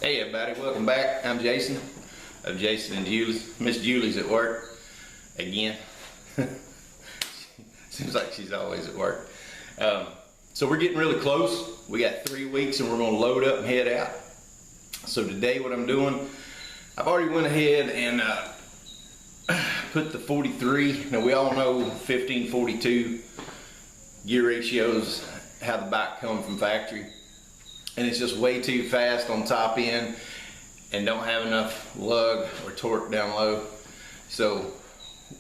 Hey everybody, welcome back. I'm Jason of Jason and Julie's. Miss Julie's at work again. Seems like she's always at work. So we're getting really close. We got 3 weeks and we're gonna load up and head out. So today what I'm doing, I've already went ahead and put the 43. Now we all know 15-42 gear ratios, how the bike comes from factory. And it's just way too fast on top end and don't have enough lug or torque down low. So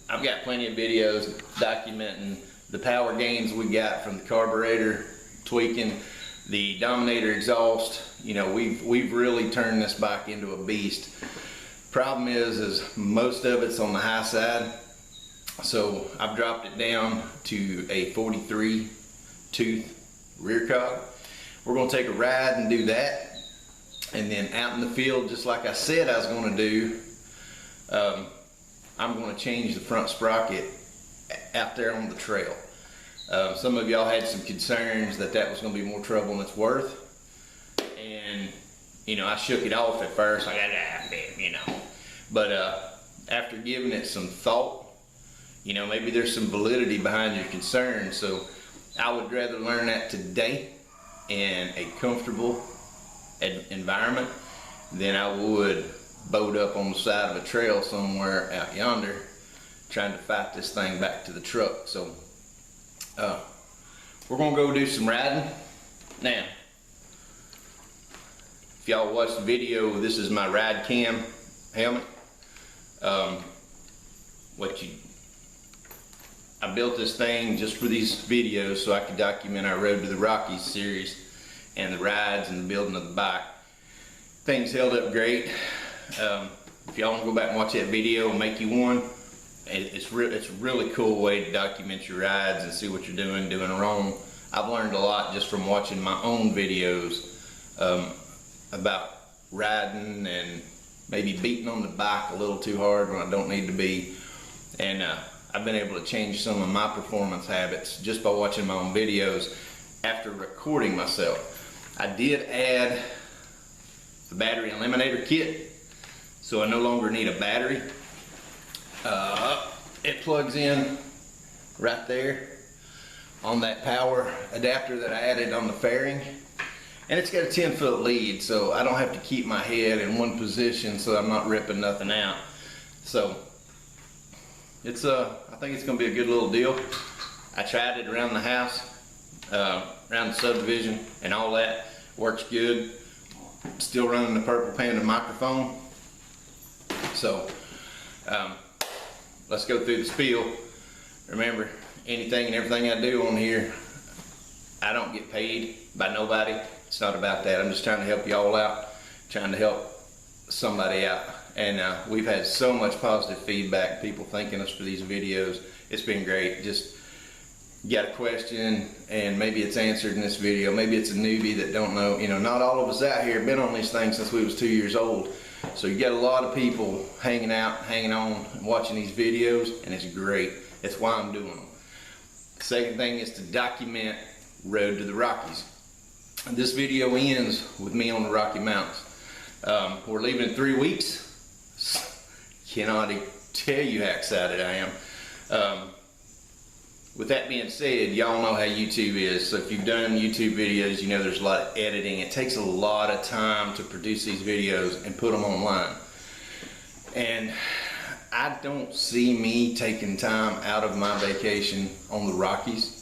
I've got plenty of videos documenting the power gains we got from the carburetor tweaking, the Dominator exhaust. You know, we've really turned this bike into a beast. Problem is most of it's on the high side. So I've dropped it down to a 43 tooth rear cog. We're going to take a ride and do that, and then out in the field, just like I said I was going to do, I'm going to change the front sprocket out there on the trail. Some of y'all had some concerns that was going to be more trouble than it's worth, and you know, I shook it off at first, like, you know, but after giving it some thought, you know, maybe there's some validity behind your concerns. So I would rather learn that today in a comfortable environment than I would boat up on the side of a trail somewhere out yonder trying to fight this thing back to the truck. So we're gonna go do some riding. Now, if y'all watch the video, this is my ride cam helmet. I built this thing just for these videos so I could document our Road to the Rockies series and the rides and the building of the bike. Things held up great. If y'all want to go back and watch that video and make you one, it's a really cool way to document your rides and see what you're doing wrong. I've learned a lot just from watching my own videos about riding and maybe beating on the bike a little too hard when I don't need to be. And I've been able to change some of my performance habits just by watching my own videos after recording myself. I did add the battery eliminator kit, so I no longer need a battery. It plugs in right there on that power adapter that I added on the fairing, and it's got a 10-foot lead, so I don't have to keep my head in one position so I'm not ripping nothing out. So it's I think it's gonna be a good little deal. I tried it around the house, around the subdivision and all that. Works good. Still running the Purple Panda microphone. So let's go through the spiel. Remember, anything and everything I do on here, I don't get paid by nobody. It's not about that. I'm just trying to help y'all out, trying to help somebody out. And we've had so much positive feedback, people thanking us for these videos. It's been great. Just got a question and maybe it's answered in this video. Maybe it's a newbie that don't know. You know, not all of us out here have been on these things since we was 2 years old. So you got a lot of people hanging out, hanging on, and watching these videos, and it's great. That's why I'm doing them. The second thing is to document Road to the Rockies. And this video ends with me on the Rocky Mountains. We're leaving in 3 weeks. Cannot tell you how excited I am. With that being said, y'all know how YouTube is. So if you've done YouTube videos, you know there's a lot of editing. It takes a lot of time to produce these videos and put them online. And I don't see me taking time out of my vacation on the Rockies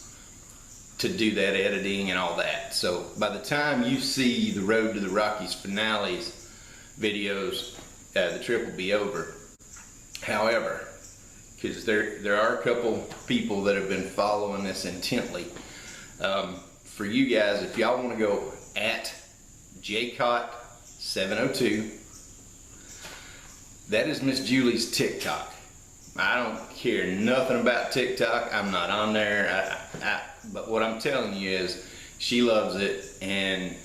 to do that editing and all that. So by the time you see the Road to the Rockies finales videos, the trip will be over. However, because there are a couple people that have been following this intently. For you guys, if y'all want to go at jcott702, that is Miss Julie's TikTok. I don't care nothing about TikTok. I'm not on there. But what I'm telling you is she loves it, and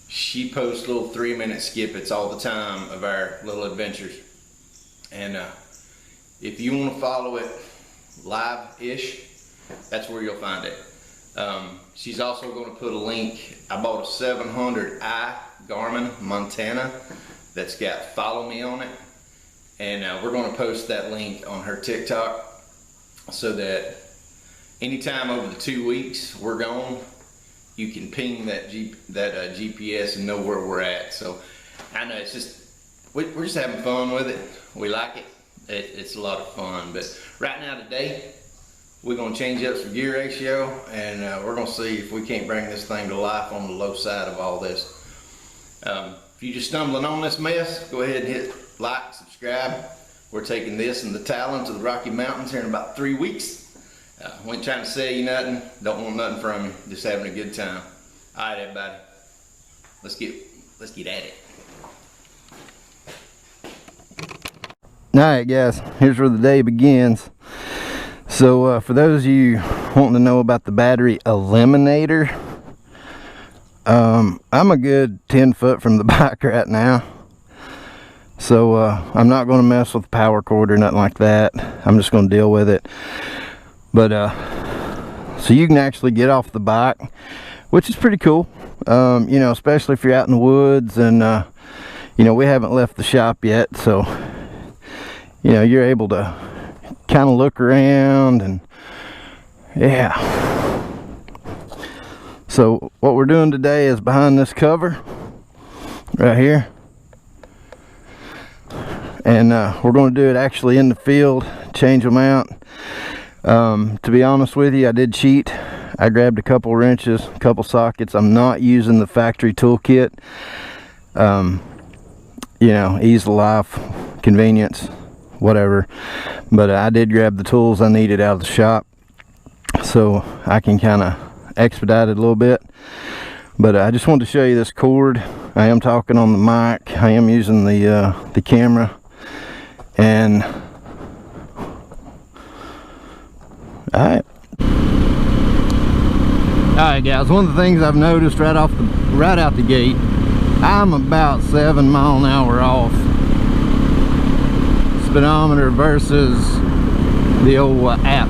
she posts little 3-minute skippets all the time of our little adventures. And if you want to follow it live-ish, that's where you'll find it. She's also going to put a link. I bought a 700i Garmin Montana that's got follow me on it, and we're going to post that link on her TikTok so that anytime over the 2 weeks we're gone, you can ping that GPS and know where we're at. So I know it's just we're just having fun with it. We like it. It's a lot of fun. But right now today, we're going to change up some gear ratio, and we're going to see if we can't bring this thing to life on the low side of all this. If you're just stumbling on this mess, go ahead and hit like, subscribe. We're taking this and the Talon to the Rocky Mountains here in about 3 weeks. We ain't trying to sell you nothing, don't want nothing from you, just having a good time. All right, everybody, let's get at it. All right, guys, here's where the day begins. So for those of you wanting to know about the battery eliminator, I'm a good 10 foot from the bike right now, so I'm not going to mess with the power cord or nothing like that. I'm just going to deal with it. But so you can actually get off the bike, which is pretty cool, you know, especially if you're out in the woods, and you know, we haven't left the shop yet, so you know, you're able to kind of look around, and yeah. So what we're doing today is behind this cover right here, and we're going to do it actually in the field, change them out. To be honest with you, I did cheat. I grabbed a couple wrenches, a couple sockets. I'm not using the factory toolkit. You know, ease of life, convenience, whatever. But I did grab the tools I needed out of the shop, so I can kind of expedite it a little bit. But I just wanted to show you this cord. I am talking on the mic. I am using the camera, and Alright, guys, one of the things I've noticed right out the gate, I'm about 7 miles an hour off speedometer versus the old app.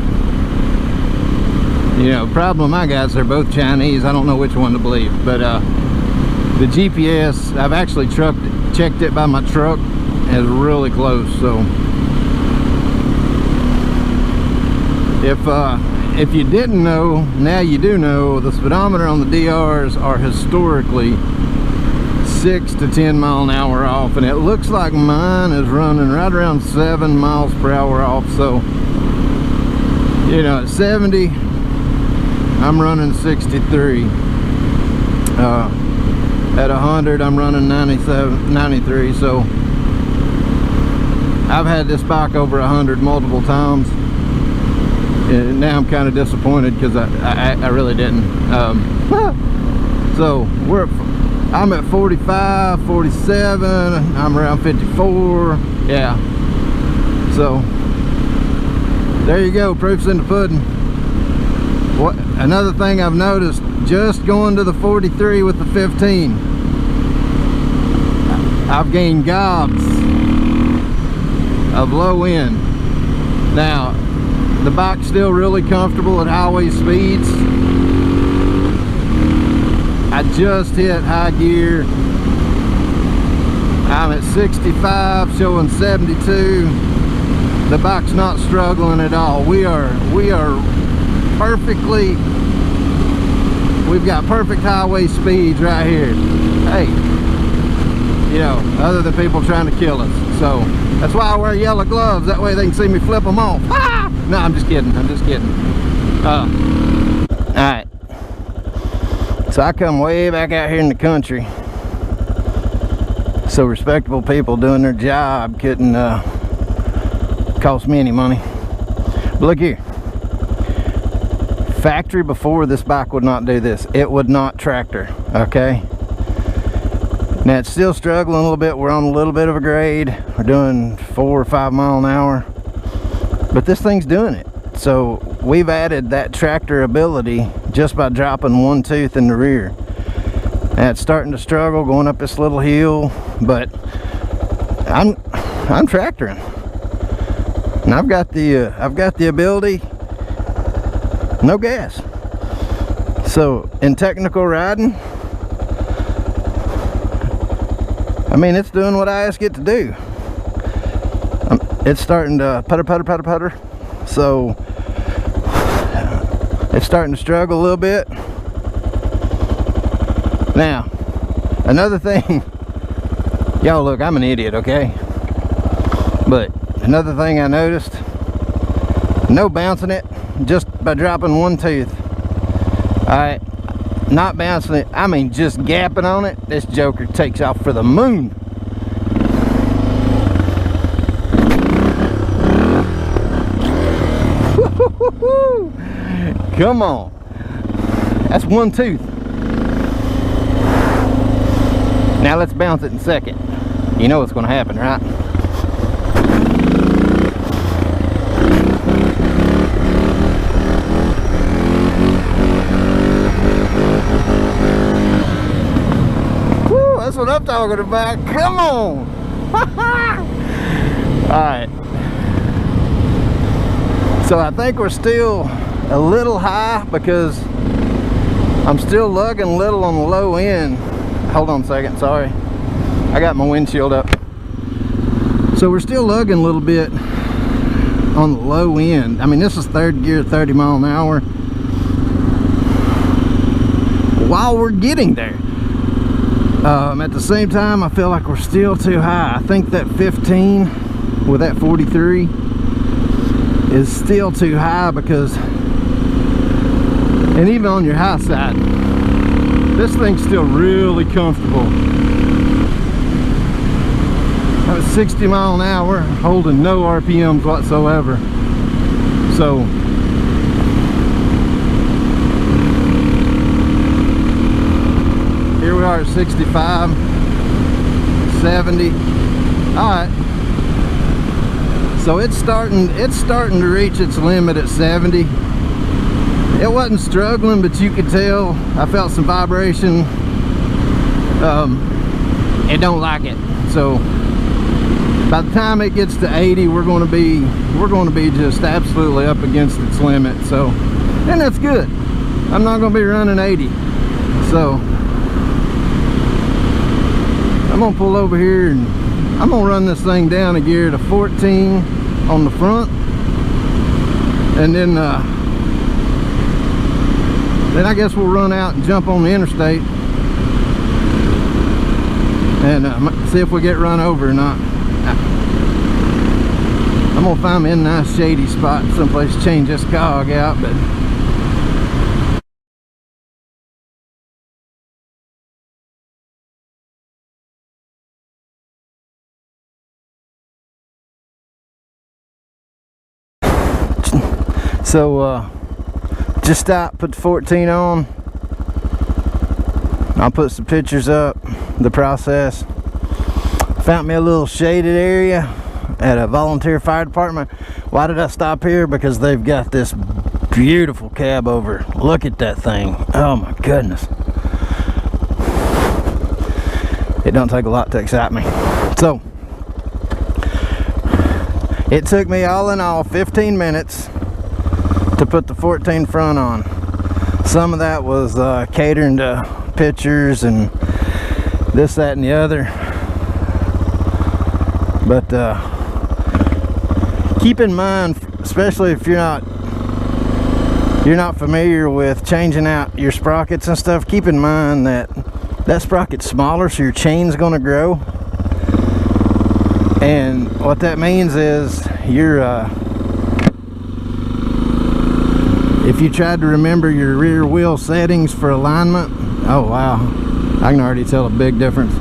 You know, problem I got is they're both Chinese. I don't know which one to believe, but the GPS, I've actually checked it by my truck, is really close. So if you didn't know, now you do know, the speedometer on the DRs are historically 6 to 10 mile an hour off, and it looks like mine is running right around 7 miles per hour off. So, you know, at 70, I'm running 63. At 100, I'm running 93. So I've had this bike over 100 multiple times. And now I'm kind of disappointed because I really didn't. So I'm at 45, 47, I'm around 54. Yeah. So there you go, proof's in the pudding. What another thing I've noticed, just going to the 43 with the 15, I've gained gobs of low end. Now the bike's still really comfortable at highway speeds. I just hit high gear. I'm at 65, showing 72. The bike's not struggling at all. We are perfectly, we've got perfect highway speeds right here. Hey, you know, other than people trying to kill us. So that's why I wear yellow gloves, that way they can see me flip them off. Ah! No, I'm just kidding, I'm just kidding. Alright, so I come way back out here in the country, so respectable people doing their job couldn't cost me any money. But look here, factory before, this bike would not do this. It would not tractor, okay? Now it's still struggling a little bit. We're on a little bit of a grade. We're doing 4 or 5 miles an hour, but this thing's doing it. So we've added that tractor ability just by dropping one tooth in the rear. And it's starting to struggle going up this little hill, but I'm tractoring, and I've got the ability, no gas. So in technical riding, I mean, it's doing what I ask it to do. It's starting to putter. So it's starting to struggle a little bit. Now, another thing, y'all look, I'm an idiot, okay? But another thing I noticed, no bouncing it, just by dropping one tooth. Alright, not bouncing it, I mean just gapping on it, this joker takes off for the moon. Come on, that's one tooth. Now let's bounce it in second. You know what's going to happen, right? Woo, that's what I'm talking about. Come on. Alright. So I think we're still a little high because I'm still lugging a little on the low end. Hold on a second, sorry. I got my windshield up. So we're still lugging a little bit on the low end. I mean, this is third gear, 30 mile an hour. While we're getting there. At the same time, I feel like we're still too high. I think that 15 with that 43 is still too high because, and even on your high side, this thing's still really comfortable. I was 60 mile an hour, holding no RPMs whatsoever. So here we are at 65, 70. Alright. So it's starting to reach its limit at 70. It wasn't struggling, but you could tell I felt some vibration. It don't like it. So by the time it gets to 80, we're going to be just absolutely up against its limit. So, and that's good. I'm not going to be running 80. So I'm going to pull over here and I'm going to run this thing down a gear to 14 on the front, and then I guess we'll run out and jump on the interstate and see if we get run over or not. I'm gonna find me a nice shady spot, someplace to change this cog out, but so just stop, put the 14 on. I'll put some pictures up, the process. Found me a little shaded area at a volunteer fire department. Why did I stop here? Because they've got this beautiful cab over. Look at that thing. Oh my goodness. It don't take a lot to excite me. So it took me all in all 15 minutes to put the 14 front on. Some of that was catering to pictures and this, that, and the other. But keep in mind, especially if you're not familiar with changing out your sprockets and stuff, keep in mind that that sprocket's smaller, so your chain's going to grow. And what that means is if you tried to remember your rear wheel settings for alignment, oh wow, I can already tell a big difference.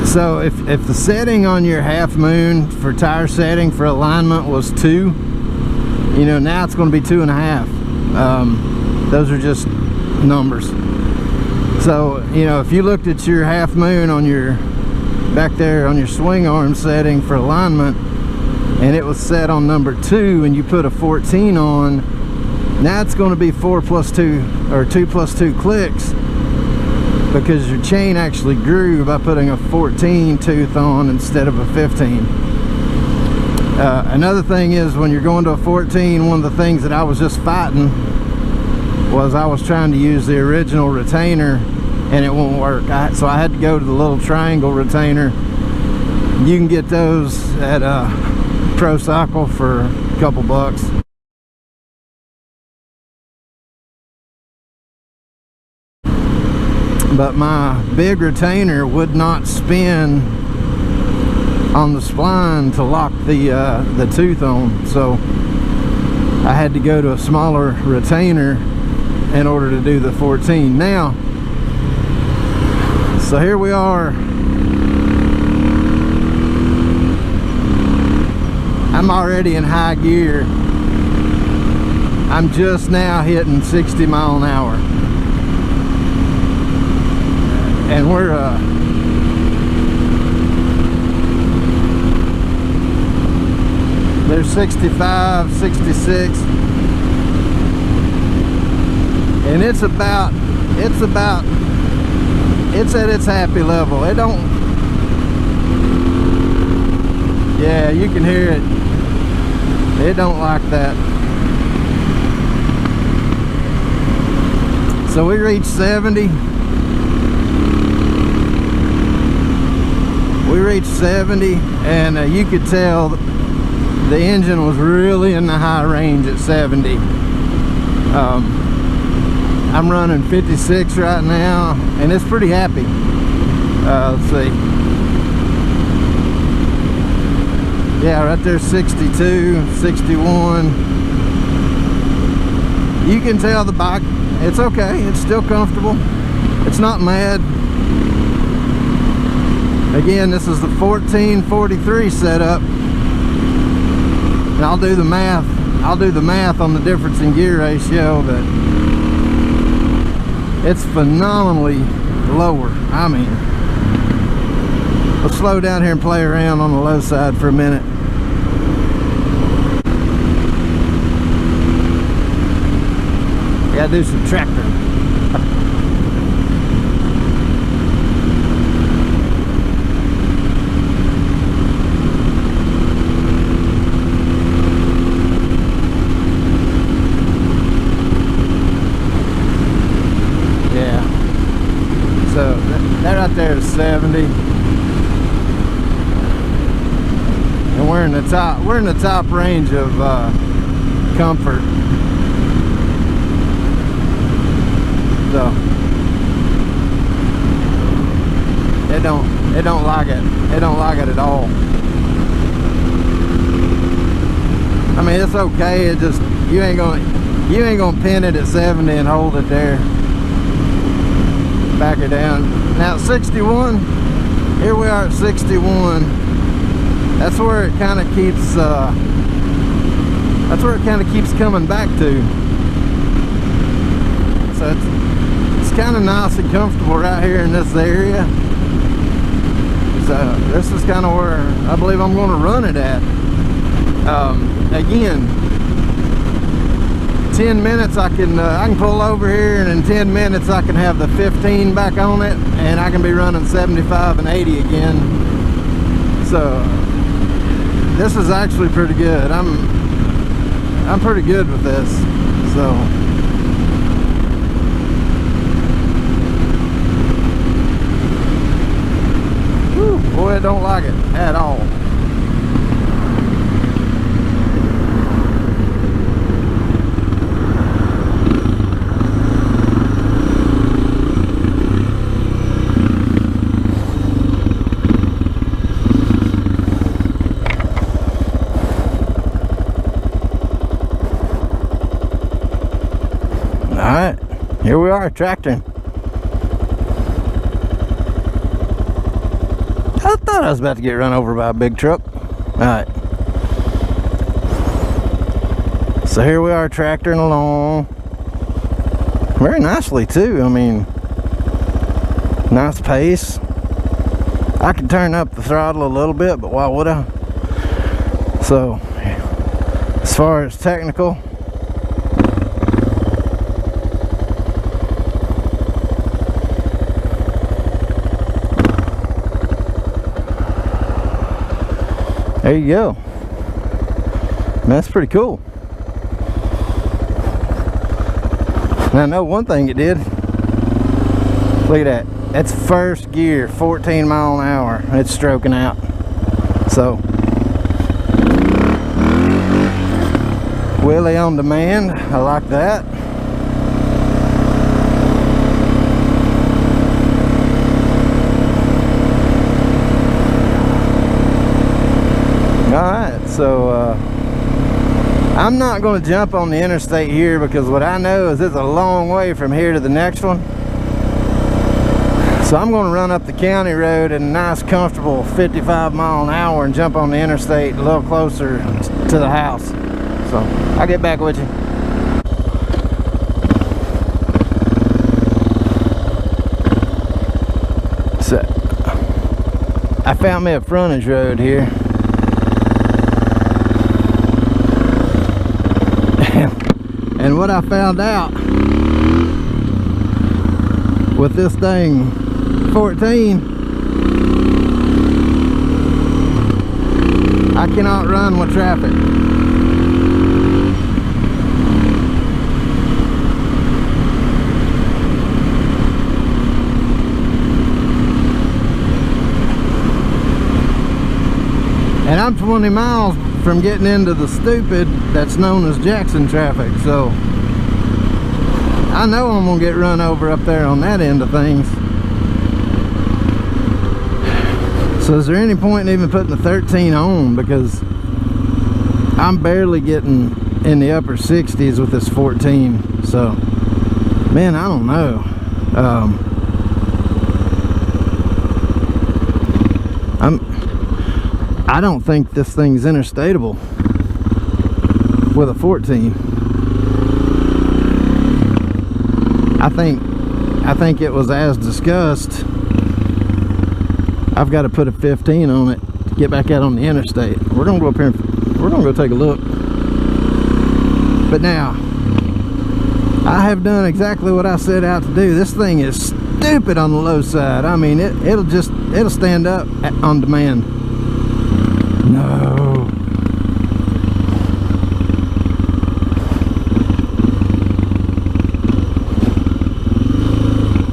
So if the setting on your half moon for tire setting for alignment was 2, you know, now it's going to be 2.5. Those are just numbers. So, you know, if you looked at your half moon on your back there on your swing arm setting for alignment, and it was set on number 2, and you put a 14 on, now it's going to be 4 plus 2 or 2 plus 2 clicks, because your chain actually grew by putting a 14 tooth on instead of a 15. Another thing is, when you're going to a 14, one of the things that I was just fighting was I was trying to use the original retainer and it won't work. So I had to go to the little triangle retainer. You can get those at Pro Cycle for a couple bucks. But my big retainer would not spin on the spline to lock the tooth on, so I had to go to a smaller retainer in order to do the 14. Now, so here we are. I'm already in high gear. I'm just now hitting 60 mile an hour. And we're there's 65, 66, and it's at its happy level. It don't, yeah, you can hear it. It don't like that. So we reached 70. We reached 70, and you could tell the engine was really in the high range at 70. I'm running 56 right now, and it's pretty happy. Let's see. Yeah, right there, 62, 61. You can tell the bike, it's okay. It's still comfortable. It's not mad. Again, this is the 1443 setup, and I'll do the math on the difference in gear ratio, but it's phenomenally lower. I mean, let's slow down here and play around on the low side for a minute. Gotta do some tractor. So that right there is 70, and we're in the top range of comfort. So it don't like it. It don't like it at all. I mean, it's okay. It just, you ain't gonna pin it at 70 and hold it there. Back her down. Now 61, here we are at 61. That's where it kind of keeps coming back to. So it's kind of nice and comfortable right here in this area. So this is kind of where I believe I'm going to run it at. Again, 10 minutes I can pull over here, and in 10 minutes I can have the 15 back on it, and I can be running 75 and 80 again. So this is actually pretty good. I'm pretty good with this. So whew, boy, I don't like it at all. Alright, here we are, tractoring. I thought I was about to get run over by a big truck. Alright. So here we are, tractoring along. Very nicely too, I mean, nice pace. I could turn up the throttle a little bit, but why would I? So, as far as technical, there you go. Man, that's pretty cool. And I know one thing it did. Look at that. That's first gear, 14 mile an hour. It's stroking out. So, wheelie on demand. I like that. Alright, so I'm not going to jump on the interstate here because what I know is it's a long way from here to the next one. So I'm going to run up the county road at a nice comfortable 55 mile an hour and jump on the interstate a little closer to the house. So I'll get back with you. So I found me a frontage road here. And what I found out with this thing 14, I cannot run with traffic. And I'm 20 miles from getting into the stupid that's known as Jackson traffic, so I know I'm gonna get run over up there on that end of things. So is there any point in even putting the 13 on, because I'm barely getting in the upper 60s with this 14. So man, I don't know. I don't think this thing's interstatable with a 14. I think it was as discussed. I've got to put a 15 on it to get back out on the interstate. We're gonna go up here and we're gonna go take a look. But now, I have done exactly what I set out to do. This thing is stupid on the low side. I mean, it'll stand up on demand. No.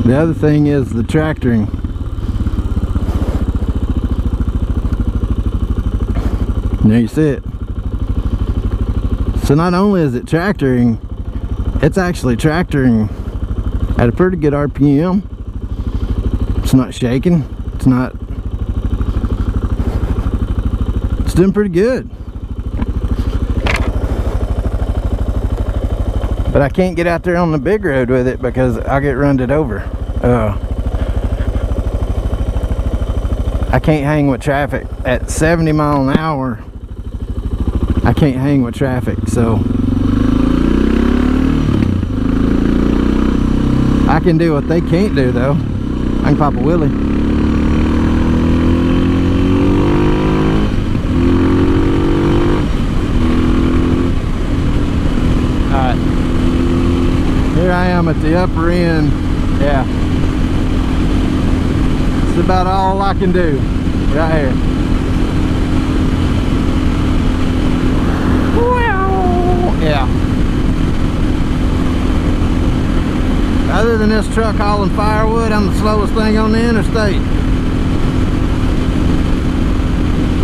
The other thing is the tractoring. There you see it. So not only is it tractoring, it's actually tractoring at a pretty good RPM. It's not shaking. It's not. It's doing pretty good. But I can't get out there on the big road with it because I'll get runned over. I can't hang with traffic. At 70 mile an hour, I can't hang with traffic, so I can do what they can't do though. I can pop a wheelie. Alright. Here I am at the upper end. Yeah. It's about all I can do right here. Yeah. Other than this truck hauling firewood, I'm the slowest thing on the interstate.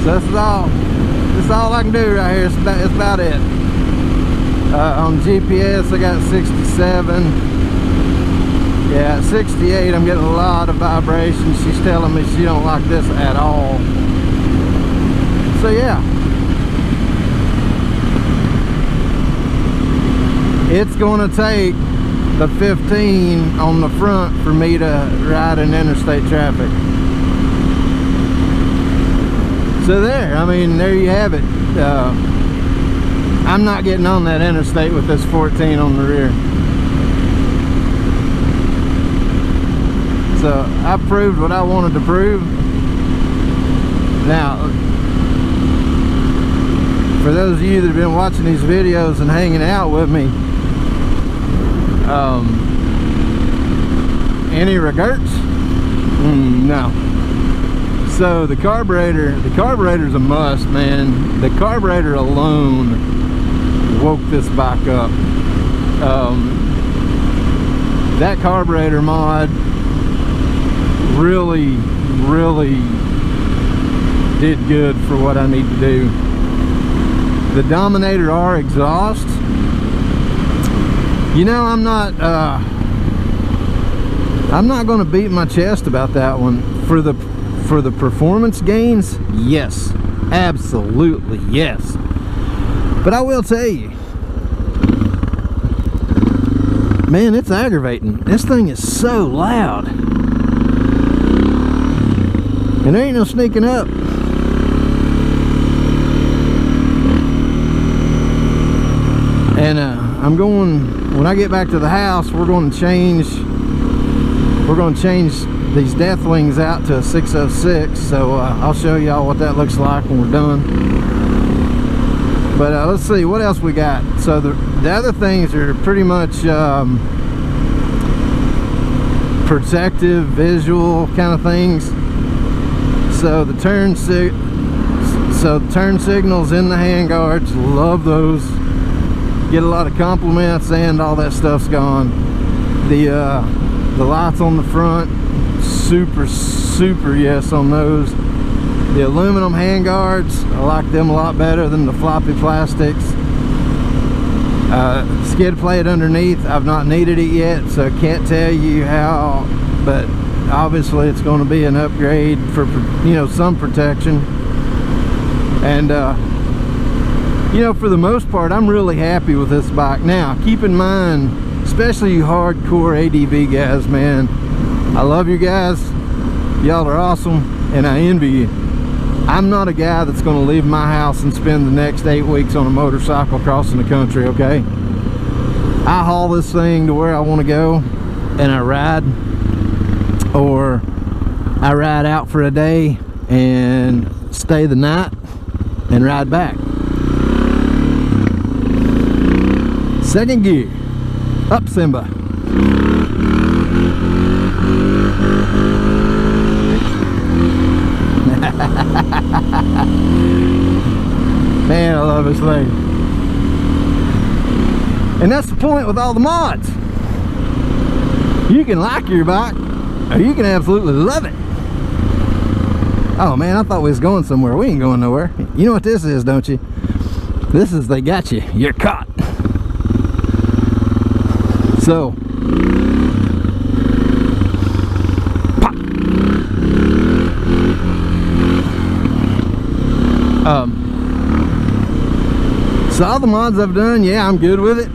So this is all I can do right here. It's about it. On GPS I got 67. Yeah, at 68 I'm getting a lot of vibrations. She's telling me she don't like this at all. So yeah. It's going to take the 15 on the front for me to ride in interstate traffic. So there, I mean, there you have it. I'm not getting on that interstate with this 14 on the rear. So I proved what I wanted to prove. Now, for those of you that have been watching these videos and hanging out with me, any regrets? No. So the carburetor's a must, man. The carburetor alone woke this bike up. that carburetor mod really did good for what I need to do. The Dominator R exhaust, you know, I'm not going to beat my chest about that one. For the performance gains, yes, absolutely yes. But I will tell you, man, it's aggravating. This thing is so loud, and there ain't no sneaking up. And I'm going, when I get back to the house, we're going to change these Deathwings out to a 606, so I'll show y'all what that looks like when we're done. But let's see what else we got. So the other things are pretty much protective, visual kind of things. So the turn signals in the handguards, love those. Get a lot of compliments, and all that stuff's gone. The lights on the front, super yes on those. The aluminum handguards, I like them a lot better than the floppy plastics. Skid plate underneath, I've not needed it yet, so I can't tell you how, but obviously it's going to be an upgrade for, you know, some protection. And you know, for the most part, I'm really happy with this bike. Now, keep in mind, especially you hardcore ADV guys, man, I love you guys. Y'all are awesome, and I envy you. I'm not a guy that's going to leave my house and spend the next 8 weeks on a motorcycle crossing the country, okay? I haul this thing to where I want to go, and I ride, or I ride out for a day and stay the night and ride back. Second gear, up Simba. Man, I love this thing. And that's the point with all the mods. You can like your bike, or you can absolutely love it. Oh man, I thought we was going somewhere. We ain't going nowhere. You know what this is, don't you? This is they got you. You're caught. So, pop. So all the mods I've done, yeah, I'm good with it.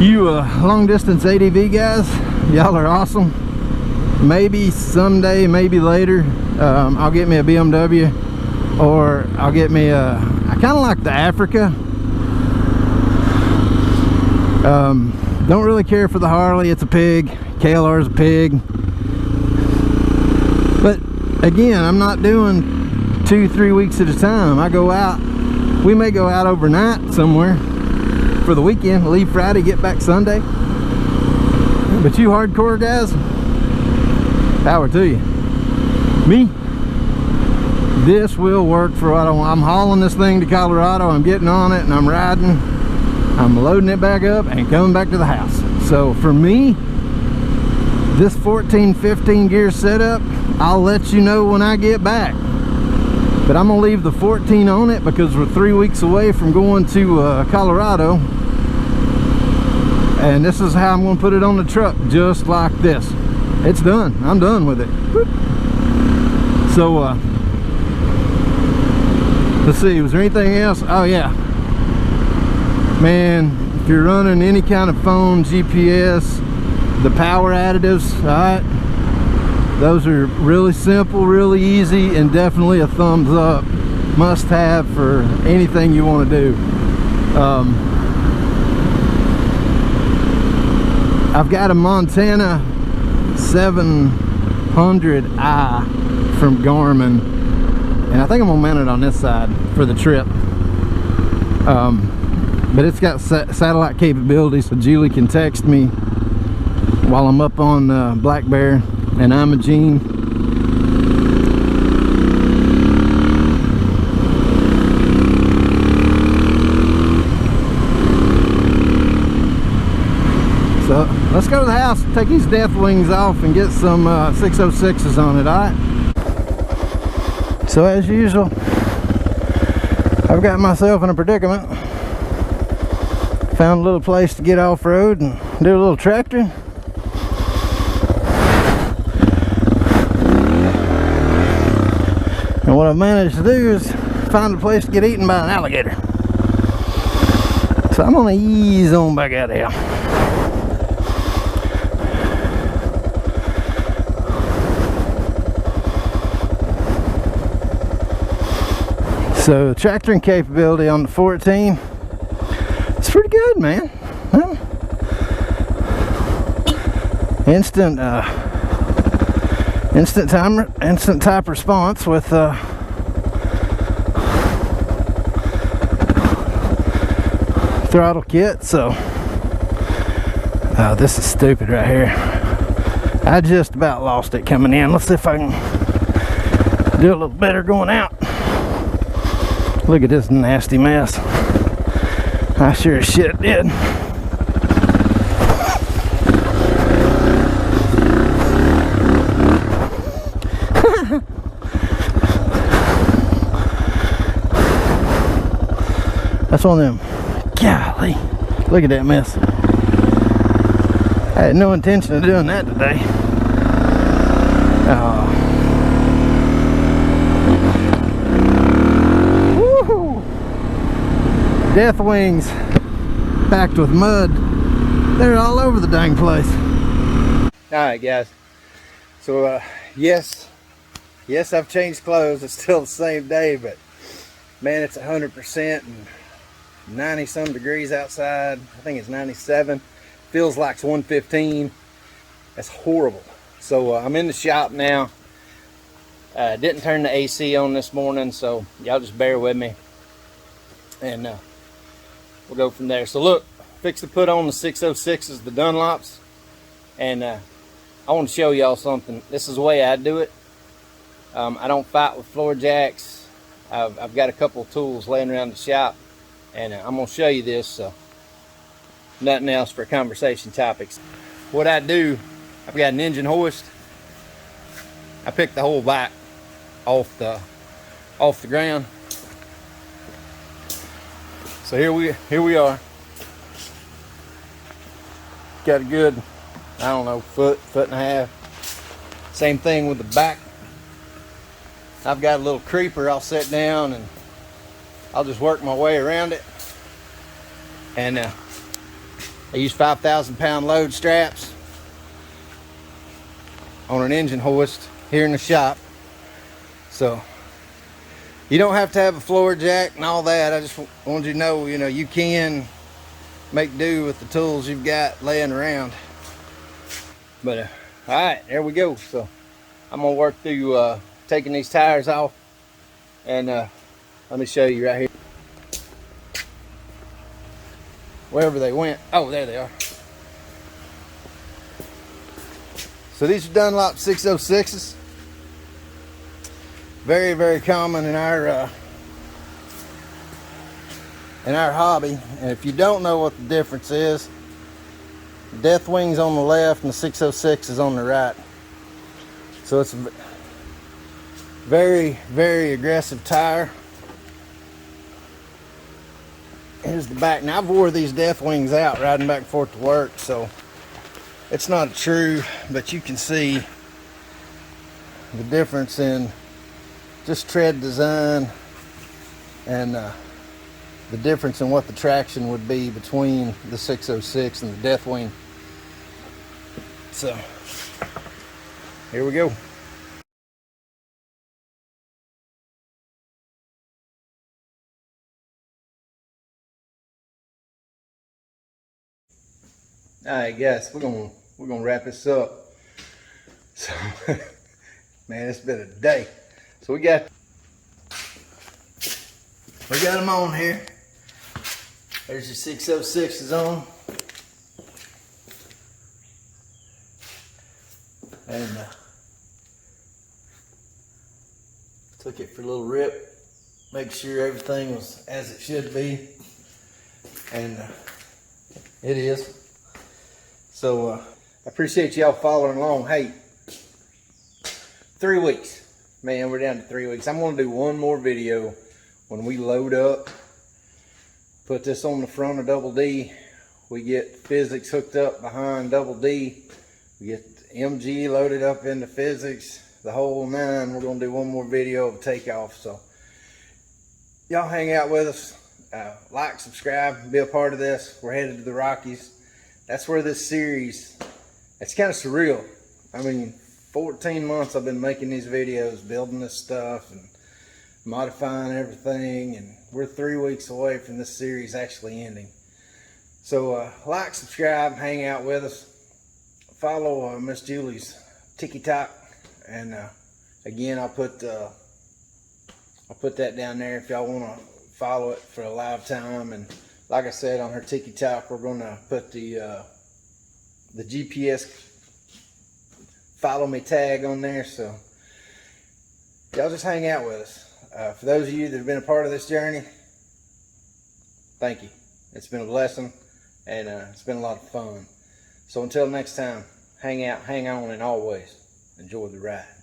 You long distance ADV guys, y'all are awesome. Maybe someday, maybe later, I'll get me a BMW, or I'll get me a, I kind of like the Africa. Don't really care for the Harley, it's a pig. KLR is a pig. But again, I'm not doing 2-3 weeks at a time. I go out, we may go out overnight somewhere for the weekend, leave Friday, get back Sunday. But you hardcore guys, power to you. Me, this will work for what I want. I'm hauling this thing to Colorado, I'm getting on it and I'm riding. I'm loading it back up and coming back to the house. So for me, this 14-15 gear setup, I'll let you know when I get back. But I'm gonna leave the 14 on it because we're 3 weeks away from going to Colorado. And this is how I'm gonna put it on the truck, just like this. It's done, I'm done with it. Whoop. So let's see, was there anything else? Oh yeah. Man, if you're running any kind of phone, GPS, the power additives, alright, those are really simple, really easy, and definitely a thumbs up must have for anything you want to do. I've got a Montana 700i from Garmin, and I think I'm gonna mount it on this side for the trip. But it's got satellite capability, so Julie can text me while I'm up on Black Bear and Imogene. So let's go to the house, take these death wings off and get some 606s on it, alright? So as usual, I've got myself in a predicament. Found a little place to get off-road and do a little tractor. And what I've managed to do is find a place to get eaten by an alligator. So I'm gonna ease on back out of here. So tractoring capability on the 14, it's pretty good, man. Huh? Instant type response with throttle kit. So this is stupid right here. I just about lost it coming in. Let's see if I can do a little better going out. Look at this nasty mess. I sure as shit did. That's one of them. Golly, look at that mess. I had no intention of doing that today. Woohoo! Death wings packed with mud. They're all over the dang place. Alright guys, so yes I've changed clothes. It's still the same day, but man, it's 100% and 90 some degrees outside. I think it's 97. Feels like it's 115. That's horrible. So I'm in the shop now. Didn't turn the AC on this morning, so y'all just bear with me, and we'll go from there. So look, fix to put on the 606s, the Dunlops, and I want to show y'all something. This is the way I do it. I don't fight with floor jacks. I've got a couple of tools laying around the shop, and I'm going to show you this, so nothing else for conversation topics. What I do, I've got an engine hoist. I pick the whole back off the ground. So here we are. Got a good, I don't know, foot and a half. Same thing with the back. I've got a little creeper. I'll sit down and I'll just work my way around it. And I use 5,000 pound load straps on an engine hoist here in the shop. So you don't have to have a floor jack and all that. I just wanted you to know, you can make do with the tools you've got laying around. But all right, there we go. So I'm gonna work through taking these tires off, and let me show you right here. Wherever they went. Oh, there they are. So these are Dunlop 606s. Very, very common in our hobby. And if you don't know what the difference is, the Death Wing's on the left and the 606 is on the right. So it's a very, very aggressive tire. Here's the back. Now I've wore these Death Wings out riding back and forth to work, so it's not a true, but you can see the difference in just tread design and the difference in what the traction would be between the 606 and the Death Wing. So here we go. All right, guys, we're gonna wrap this up. So, man, it's been a day. So we got them on here. There's your 606s on, and took it for a little rip, make sure everything was as it should be, and it is. So I appreciate y'all following along. Hey, 3 weeks. Man, we're down to 3 weeks. I'm gonna do one more video when we load up. Put this on the front of Double D. We get physics hooked up behind Double D. We get MG loaded up into physics, the whole nine. We're gonna do one more video of takeoff. So y'all hang out with us. Like, subscribe, be a part of this. We're headed to the Rockies. That's where this series, it's kind of surreal. I mean, 14 months I've been making these videos, building this stuff and modifying everything, and we're 3 weeks away from this series actually ending. So like, subscribe, hang out with us. Follow Miss Julie's TikTok, and again, I'll put that down there if y'all want to follow it for a live time. And like I said, on her TikTok, we're gonna put the GPS follow me tag on there, so y'all just hang out with us. For those of you that have been a part of this journey, thank you. It's been a blessing, and it's been a lot of fun. So until next time, hang out, hang on, and always enjoy the ride.